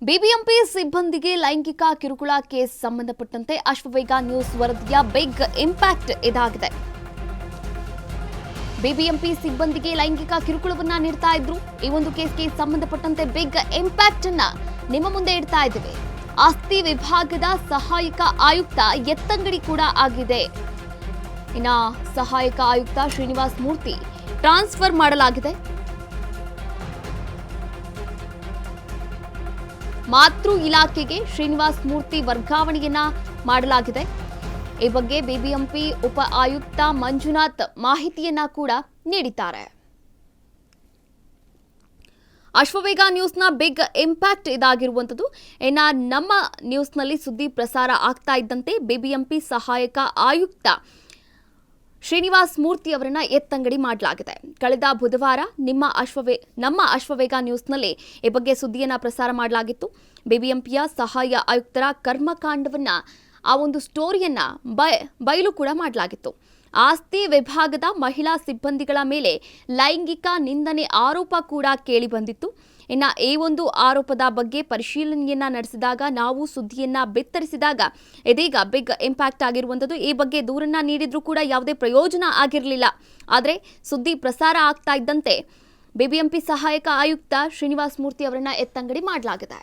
BBMP ಸಿಬ್ಬಂದಿಗೆ ಲೈಂಗಿಕ ಕಿರುಕುಳ ಕೇಸ್ ಸಂಬಂಧಪಟ್ಟಂತೆ ಅಶ್ವವೇಗ ನ್ಯೂಸ್ ವರದಿಯ ಬಿಗ್ ಇಂಪ್ಯಾಕ್ಟ್ ಇದಾಗಿದೆ. ಬಿಬಿಎಂಪಿ ಸಿಬ್ಬಂದಿಗೆ ಲೈಂಗಿಕ ಕಿರುಕುಳವನ್ನ ನೀಡ್ತಾ ಇದ್ರು. ಈ ಒಂದು ಕೇಸ್ಗೆ ಸಂಬಂಧಪಟ್ಟಂತೆ ಬಿಗ್ ಇಂಪ್ಯಾಕ್ಟ್ ಅನ್ನ ನಿಮ್ಮ ಮುಂದೆ ಇಡ್ತಾ ಇದ್ದೇವೆ. ಆಸ್ತಿ ವಿಭಾಗದ ಸಹಾಯಕ ಆಯುಕ್ತ ಎತ್ತಂಗಡಿ ಕೂಡ ಆಗಿದೆ. ಇನ್ನ ಸಹಾಯಕ ಆಯುಕ್ತ ಶ್ರೀನಿವಾಸ್ ಮೂರ್ತಿ ಟ್ರಾನ್ಸ್ಫರ್ ಮಾಡಲಾಗಿದೆ. ಮಾತೃ ಇಲಾಖೆಗೆ ಶ್ರೀನಿವಾಸ್ ಮೂರ್ತಿ ವರ್ಗಾವಣೆಯನ್ನ ಮಾಡಲಾಗಿದೆ. ಈ ಬಗ್ಗೆ ಬಿಬಿಎಂಪಿ ಉಪ ಆಯುಕ್ತ ಮಂಜುನಾಥ್ ಮಾಹಿತಿಯನ್ನ ಕೂಡ ನೀಡಿದ್ದಾರೆ. ಅಶ್ವವೇಗ ನ್ಯೂಸ್ನ ಬಿಗ್ ಇಂಪ್ಯಾಕ್ಟ್ ಇದಾಗಿರುವಂಥದ್ದು. ಇನ್ನು ನಮ್ಮ ನ್ಯೂಸ್ನಲ್ಲಿ ಸುದ್ದಿ ಪ್ರಸಾರ ಆಗ್ತಾ ಇದ್ದಂತೆ ಬಿಬಿಎಂಪಿ ಸಹಾಯಕ ಆಯುಕ್ತ ಶ್ರೀನಿವಾಸ್ ಮೂರ್ತಿ ಅವರನ್ನ ಎತ್ತಂಗಡಿ ಮಾಡಲಾಗಿದೆ. ಕಳೆದ ಬುಧವಾರ ನಮ್ಮ ಅಶ್ವವೇಗ ನ್ಯೂಸ್ನಲ್ಲಿ ಈ ಬಗ್ಗೆ ಸುದ್ದಿಯನ್ನ ಪ್ರಸಾರ ಮಾಡಲಾಗಿತ್ತು. ಬಿಬಿಎಂಪಿಯ ಸಹಾಯ ಆಯುಕ್ತರ ಕರ್ಮಕಾಂಡವನ್ನ ಆ ಒಂದು ಸ್ಟೋರಿಯನ್ನ ಬಯಲು ಕೂಡ ಮಾಡಲಾಗಿತ್ತು. ಆಸ್ತಿ ವಿಭಾಗದ ಮಹಿಳಾ ಸಿಬ್ಬಂದಿಗಳ ಮೇಲೆ ಲೈಂಗಿಕ ನಿಂದನೆ ಆರೋಪ ಕೂಡ ಕೇಳಿ ಬಂದಿತ್ತು. ಇನ್ನು ಈ ಒಂದು ಆರೋಪದ ಬಗ್ಗೆ ಪರಿಶೀಲನೆಯನ್ನ ನಡೆಸಿದಾಗ ನಾವು ಸುದ್ದಿಯನ್ನ ಬಿತ್ತರಿಸಿದಾಗ ಇದೀಗ ಬಿಗ್ ಇಂಪ್ಯಾಕ್ಟ್ ಆಗಿರುವಂಥದ್ದು. ಈ ಬಗ್ಗೆ ದೂರನ್ನ ನೀಡಿದ್ರೂ ಕೂಡ ಯಾವುದೇ ಪ್ರಯೋಜನ ಆಗಿರಲಿಲ್ಲ. ಆದರೆ ಸುದ್ದಿ ಪ್ರಸಾರ ಆಗ್ತಾ ಇದ್ದಂತೆ ಬಿಬಿಎಂಪಿ ಸಹಾಯಕ ಆಯುಕ್ತ ಶ್ರೀನಿವಾಸ್ ಮೂರ್ತಿ ಅವರನ್ನ ಎತ್ತಂಗಡಿ ಮಾಡಲಾಗಿದೆ.